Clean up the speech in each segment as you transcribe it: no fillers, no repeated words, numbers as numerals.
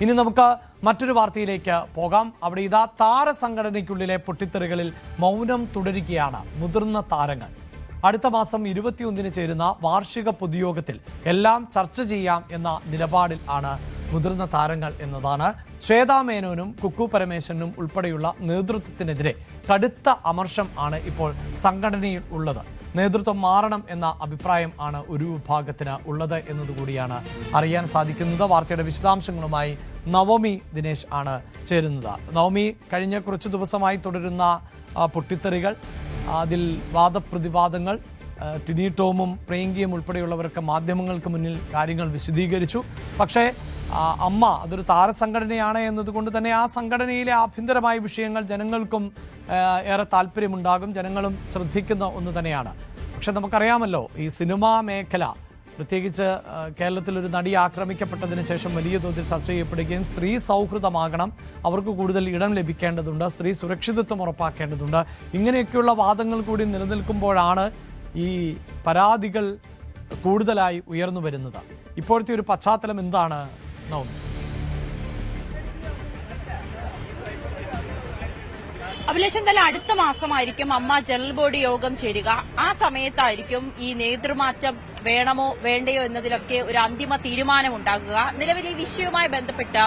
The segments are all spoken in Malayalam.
ഇനി നമുക്ക് മറ്റൊരു വാർത്തയിലേക്ക് പോകാം. അവിടെ ഇതാ താരസംഘടനയ്ക്കുള്ളിലെ പൊട്ടിത്തെറികളിൽ മൗനം തുടരുകയാണ് മുതിർന്ന താരങ്ങൾ. അടുത്ത മാസം 21-ന് ചേരുന്ന വാർഷിക പൊതുയോഗത്തിൽ എല്ലാം ചർച്ച ചെയ്യാം എന്ന നിലപാടിൽ ആണ് മുതിർന്ന താരങ്ങൾ എന്നതാണ്. ശ്വേതാ മേനോനും കുക്കു പരമേശ്വരനും ഉൾപ്പെടെയുള്ള നേതൃത്വത്തിനെതിരെ കടുത്ത അമർഷം ആണ് ഇപ്പോൾ സംഘടനയിൽ ഉള്ളത്. നേതൃത്വം മാറണം എന്ന അഭിപ്രായം ആണ് ഒരു വിഭാഗത്തിന് ഉള്ളത് എന്നതുകൂടിയാണ് അറിയാൻ സാധിക്കുന്നത്. വാർത്തയുടെ വിശദാംശങ്ങളുമായി നവമി ദിനേശ് ആണ് ചേരുന്നത്. നവമി, കഴിഞ്ഞ കുറച്ചു ദിവസമായി തുടരുന്ന പൊട്ടിത്തെറികൾ, അതിൽ വാദപ്രതിവാദങ്ങൾ, ടിനി ടോമും പ്രിയങ്കയും ഉൾപ്പെടെയുള്ളവരൊക്കെ മാധ്യമങ്ങൾക്ക് മുന്നിൽ കാര്യങ്ങൾ വിശദീകരിച്ചു. പക്ഷേ അമ്മ അതൊരു താരസംഘടനയാണ് എന്നതുകൊണ്ട് തന്നെ ആ സംഘടനയിലെ ആഭ്യന്തരമായ വിഷയങ്ങൾ ജനങ്ങൾക്കും ഏറെ താല്പര്യമുണ്ടാകും, ജനങ്ങളും ശ്രദ്ധിക്കുന്ന ഒന്ന് തന്നെയാണ്. പക്ഷെ നമുക്കറിയാമല്ലോ, ഈ സിനിമാ മേഖല, പ്രത്യേകിച്ച് കേരളത്തിലൊരു നടി ആക്രമിക്കപ്പെട്ടതിന് ശേഷം വലിയ തോതിൽ ചർച്ച ചെയ്യപ്പെടുകയും സ്ത്രീ സൗഹൃദമാകണം, അവർക്ക് കൂടുതൽ ഇടം ലഭിക്കേണ്ടതുണ്ട്, സ്ത്രീ സുരക്ഷിതത്വം ഉറപ്പാക്കേണ്ടതുണ്ട്, ഇങ്ങനെയൊക്കെയുള്ള വാദങ്ങൾ കൂടി നിലനിൽക്കുമ്പോഴാണ് ഈ പരാതികൾ കൂടുതലായി ഉയർന്നു വരുന്നത്. ഇപ്പോഴത്തെ ഒരു പശ്ചാത്തലം എന്താണ് നവമി? അഭിലാഷ്, എന്തായാലും അടുത്ത മാസമായിരിക്കും അമ്മ ജനറൽ ബോഡി യോഗം ചേരുക. ആ സമയത്തായിരിക്കും ഈ നേതൃമാറ്റം വേണമോ വേണ്ടയോ എന്നതിലൊക്കെ ഒരു അന്തിമ തീരുമാനമുണ്ടാകുക. നിലവിൽ ഈ വിഷയവുമായി ബന്ധപ്പെട്ട്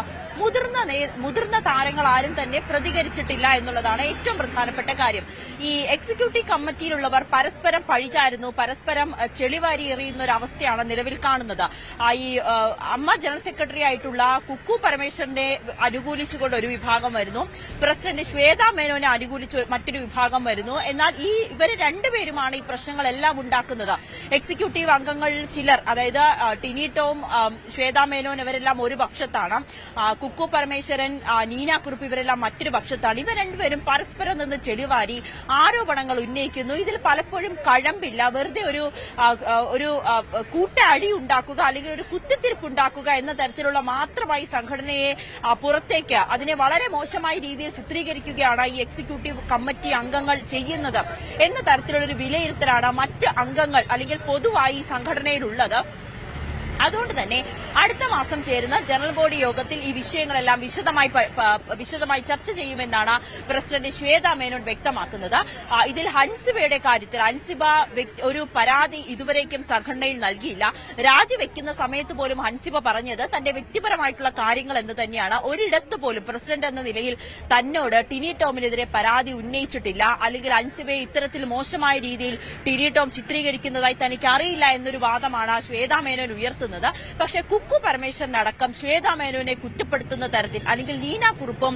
മുതിർന്ന താരങ്ങൾ ആരും തന്നെ പ്രതികരിച്ചിട്ടില്ല എന്നുള്ളതാണ് ഏറ്റവും പ്രധാനപ്പെട്ട കാര്യം. ഈ എക്സിക്യൂട്ടീവ് കമ്മിറ്റിയിലുള്ളവർ പരസ്പരം പഴിചാരുന്നു, പരസ്പരം ചെളിവാരി എറിയുന്ന ഒരു അവസ്ഥയാണ് നിലവിൽ കാണുന്നത്. ഈ അമ്മ ജനറൽ സെക്രട്ടറി ആയിട്ടുള്ള കുക്കു പരമേശ്വരനെ അനുകൂലിച്ചുകൊണ്ട് ഒരു വിഭാഗം വരുന്നു, പ്രസിഡന്റ് ശ്വേതാ മേനോനെ അനുകൂലിച്ച് മറ്റൊരു വിഭാഗം വരുന്നു. എന്നാൽ ഇവർ രണ്ടുപേരുമാണ് ഈ പ്രശ്നങ്ങളെല്ലാം ഉണ്ടാക്കുന്നത്. എക്സിക്യൂട്ടീവ് അംഗങ്ങളിൽ ചിലർ, അതായത് ടിനി ടോം, ശ്വേതാ മേനോൻ, ഇവരെല്ലാം ഒരു പക്ഷത്താണ്. കുക്കു പരമേശ്വരൻ, നീന കുറുപ്പ് ഇവരെല്ലാം മറ്റൊരു പക്ഷത്താണ്. ഇവർ രണ്ടുപേരും പരസ്പരം നിന്ന് ചെളിവാരി ആരോപണങ്ങൾ ഉന്നയിക്കുന്നു. ഇതിൽ പലപ്പോഴും കഴമ്പില്ല, വെറുതെ ഒരു കൂട്ടയടി ഉണ്ടാക്കുക അല്ലെങ്കിൽ ഒരു കുത്തിത്തിരിപ്പ് ഉണ്ടാക്കുക എന്ന തരത്തിലുള്ള മാത്രമായി സംഘടനയെ പുറത്തേക്ക്, അതിനെ വളരെ മോശമായ രീതിയിൽ ചിത്രീകരിക്കുകയാണ് ഈ എക്സിക്യൂട്ടീവ് കമ്മിറ്റി അംഗങ്ങൾ ചെയ്യുന്നത് എന്ന തരത്തിലുള്ളൊരു വിലയിരുത്തലാണ് മറ്റ് അംഗങ്ങൾ അല്ലെങ്കിൽ പൊതുവായി സംഘടനയിലുള്ളത്. അതുകൊണ്ട് തന്നെ അടുത്ത മാസം ചേരുന്ന ജനറൽ ബോഡി യോഗത്തിൽ ഈ വിഷയങ്ങളെല്ലാം വിശദമായി ചർച്ച ചെയ്യുമെന്നാണ് പ്രസിഡന്റ് ശ്വേതാ മേനോൻ വ്യക്തമാക്കുന്നത്. ഇതിൽ ഹൻസിബയുടെ കാര്യത്തിൽ ഹൻസിബ ഒരു പരാതി ഇതുവരേക്കും സംഘടനയിൽ നൽകിയില്ല. രാജിവെക്കുന്ന സമയത്ത് പോലും ഹൻസിബ പറഞ്ഞത് തന്റെ വ്യക്തിപരമായിട്ടുള്ള കാര്യങ്ങൾ എന്ന് തന്നെയാണ്. ഒരിടത്ത് പോലും പ്രസിഡന്റ് എന്ന നിലയിൽ തന്നോട് ടിനി ടോമിനെതിരെ പരാതി ഉന്നയിച്ചിട്ടില്ല, അല്ലെങ്കിൽ ഹൻസിബയെ ഇത്തരത്തിൽ മോശമായ രീതിയിൽ ടിനി ടോം ചിത്രീകരിക്കുന്നതായി തനിക്ക് അറിയില്ല എന്നൊരു വാദമാണ് ശ്വേതാ മേനോൻ ഉയർത്തുന്നത്. പക്ഷേ കുക്കു പരമേശ്വരനടക്കം ശ്വേതാ മേനോനെ കുറ്റപ്പെടുത്തുന്ന തരത്തിൽ, അല്ലെങ്കിൽ നീന കുറുപ്പും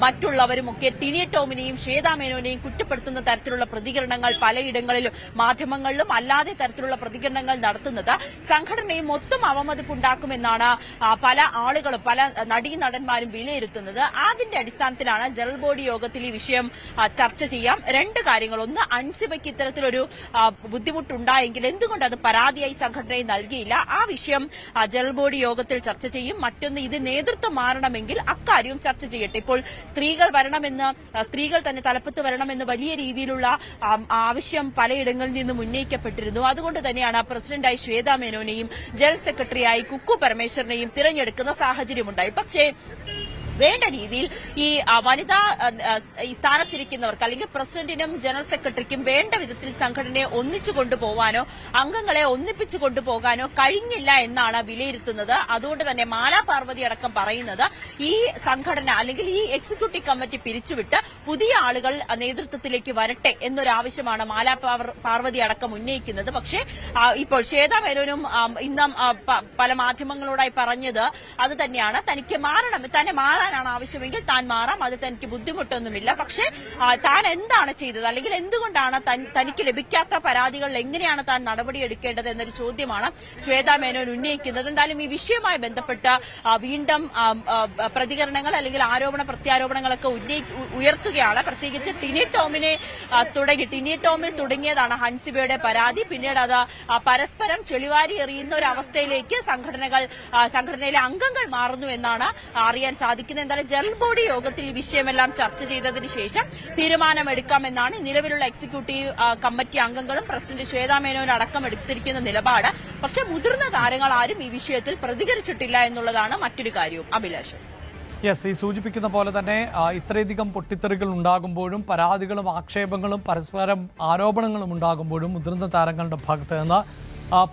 മറ്റുള്ളവരും ഒക്കെ ടിനി ടോമിനെയും ശ്വേതാ മേനോനെയും കുറ്റപ്പെടുത്തുന്ന തരത്തിലുള്ള പ്രതികരണങ്ങൾ പലയിടങ്ങളിലും മാധ്യമങ്ങളിലും അല്ലാതെ തരത്തിലുള്ള പ്രതികരണങ്ങൾ നടത്തുന്നത് സംഘടനയും മൊത്തം അവമതിപ്പുണ്ടാക്കുമെന്നാണ് പല ആളുകളും, പല നടീനടന്മാരും വിലയിരുത്തുന്നത്. അതിന്റെ അടിസ്ഥാനത്തിലാണ് ജനറൽ ബോഡി യോഗത്തിൽ ഈ വിഷയം ചർച്ച ചെയ്യാം. രണ്ട് കാര്യങ്ങൾ: ഒന്ന്, അൻസിബയ്ക്ക് ഇത്തരത്തിലൊരു ബുദ്ധിമുട്ടുണ്ടായെങ്കിൽ എന്തുകൊണ്ട് അത് പരാതിയായി സംഘടനയെ നൽകിയില്ല, ആ വിഷയം ജനറൽ ബോഡി യോഗത്തിൽ ചർച്ച ചെയ്യും. മറ്റൊന്ന്, ഇത് നേതൃത്വം മാറണമെങ്കിൽ അക്കാര്യവും ചർച്ച ചെയ്യട്ടെ. ഇപ്പോൾ സ്ത്രീകൾ തന്നെ തലപ്പത്ത് വരണമെന്ന് വലിയ രീതിയിലുള്ള ആവശ്യം പലയിടങ്ങളിൽ നിന്നും ഉന്നയിക്കപ്പെട്ടിരുന്നു. അതുകൊണ്ട് തന്നെയാണ് പ്രസിഡന്റായി ശ്വേതാ മേനോനെയും ജനറൽ സെക്രട്ടറിയായി കുക്കു പരമേശ്വരനെയും തിരഞ്ഞെടുക്കുന്ന സാഹചര്യമുണ്ടായി. പക്ഷേ വേണ്ട രീതിയിൽ ഈ വനിതാ സ്ഥാനത്തിരിക്കുന്നവർക്ക്, അല്ലെങ്കിൽ പ്രസിഡന്റിനും ജനറൽ സെക്രട്ടറിക്കും വേണ്ട വിധത്തിൽ സംഘടനയെ ഒന്നിച്ചു കൊണ്ടുപോകാനോ അംഗങ്ങളെ ഒന്നിപ്പിച്ചു കൊണ്ടുപോകാനോ കഴിഞ്ഞില്ല എന്നാണ് വിലയിരുത്തുന്നത്. അതുകൊണ്ട് തന്നെ മാലാ പാർവതി അടക്കം പറയുന്നത് ഈ സംഘടന, അല്ലെങ്കിൽ ഈ എക്സിക്യൂട്ടീവ് കമ്മിറ്റി പിരിച്ചുവിട്ട് പുതിയ ആളുകൾ നേതൃത്വത്തിലേക്ക് വരട്ടെ എന്നൊരാവശ്യമാണ് മാലാ പാർവതി അടക്കം ഉന്നയിക്കുന്നത്. പക്ഷേ ഇപ്പോൾ ശ്വേതാ മേനോനും ഇന്നും പല മാധ്യമങ്ങളോടായി പറഞ്ഞത് അത് തന്നെയാണ്. തന്നെ മാറാനാണ് ആവശ്യമെങ്കിൽ താൻ മാറാം, അത് തനിക്ക് ബുദ്ധിമുട്ടൊന്നുമില്ല. പക്ഷേ താൻ എന്താണ് ചെയ്തത്, അല്ലെങ്കിൽ എന്തുകൊണ്ടാണ് തനിക്ക് ലഭിക്കാത്ത പരാതികളിൽ എങ്ങനെയാണ് താൻ നടപടിയെടുക്കേണ്ടത് എന്നൊരു ചോദ്യമാണ് ശ്വേതാ മേനോൻ ഉന്നയിക്കുന്നത്. എന്തായാലും ഈ വിഷയവുമായി ബന്ധപ്പെട്ട് വീണ്ടും പ്രതികരണങ്ങൾ, അല്ലെങ്കിൽ ആരോപണ പ്രത്യാരോപണങ്ങളൊക്കെ ഉയർത്തുകയാണ്. പ്രത്യേകിച്ച് ടിനി ടോമിൽ തുടങ്ങിയതാണ് ഹൻസിബയുടെ പരാതി. പിന്നീട് അത് പരസ്പരം ചെളിവാരി എറിയുന്ന ഒരു അവസ്ഥയിലേക്ക് സംഘടനയിലെ അംഗങ്ങൾ മാറുന്നു എന്നാണ് അറിയാൻ സാധിക്കുന്നത്. എന്തായാലും ജനറൽ ബോഡി യോഗത്തിൽ ഈ വിഷയമെല്ലാം ചർച്ച ചെയ്തതിനു ശേഷം തീരുമാനമെടുക്കാമെന്നാണ് നിലവിലുള്ള എക്സിക്യൂട്ടീവ് കമ്മിറ്റി അംഗങ്ങളും പ്രസിഡന്റ് ശ്വേതാ മേനോൻ അടക്കം എടുത്തിരിക്കുന്ന നിലപാട്. പക്ഷെ മുതിർന്ന താരങ്ങൾ ആരും ഈ വിഷയത്തിൽ പ്രതികരിച്ചിട്ടില്ല എന്നുള്ളതാണ് മറ്റൊരു കാര്യവും. അഭിലാഷ്, യെസ്, ഈ സൂചിപ്പിക്കുന്ന പോലെ തന്നെ ഇത്രയധികം പൊട്ടിത്തെറികൾ ഉണ്ടാകുമ്പോഴും പരാതികളും ആക്ഷേപങ്ങളും പരസ്പരം ആരോപണങ്ങളും ഉണ്ടാകുമ്പോഴും മുതിർന്ന താരങ്ങളുടെ ഭാഗത്ത് നിന്ന്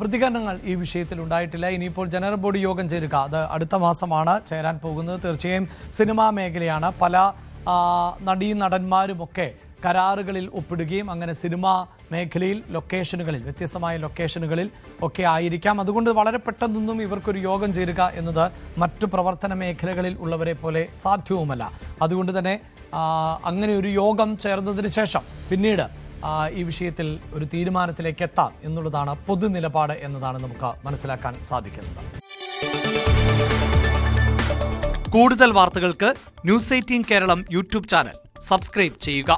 പ്രതികരണങ്ങൾ ഈ വിഷയത്തിൽ ഉണ്ടായിട്ടില്ല. ഇനിയിപ്പോൾ ജനറൽ ബോഡി യോഗം ചേരുക, അത് അടുത്ത മാസമാണ് ചേരാൻ പോകുന്നത്. തീർച്ചയായും സിനിമാ മേഖലയാണ്. പല നടന്മാരുമൊക്കെ കരാറുകളിൽ ഒപ്പിടുകയും അങ്ങനെ സിനിമാ മേഖലയിൽ ലൊക്കേഷനുകളിൽ, വ്യത്യസ്തമായ ലൊക്കേഷനുകളിൽ ഒക്കെ ആയിരിക്കാം. അതുകൊണ്ട് വളരെ പെട്ടെന്നൊന്നും ഇവർക്കൊരു യോഗം ചേരുക എന്നത് മറ്റു പ്രവർത്തന മേഖലകളിൽ ഉള്ളവരെ പോലെ സാധ്യവുമല്ല. അതുകൊണ്ട് തന്നെ അങ്ങനെ ഒരു യോഗം ചേർന്നതിന് ശേഷം പിന്നീട് ഈ വിഷയത്തിൽ ഒരു തീരുമാനത്തിലേക്ക് എത്താം എന്നുള്ളതാണ് പൊതുനിലപാട് എന്നതാണ് നമുക്ക് മനസ്സിലാക്കാൻ സാധിക്കുന്നത്. കൂടുതൽ വാർത്തകൾക്ക് news 18 Keralam YouTube channel subscribe ചെയ്യുക.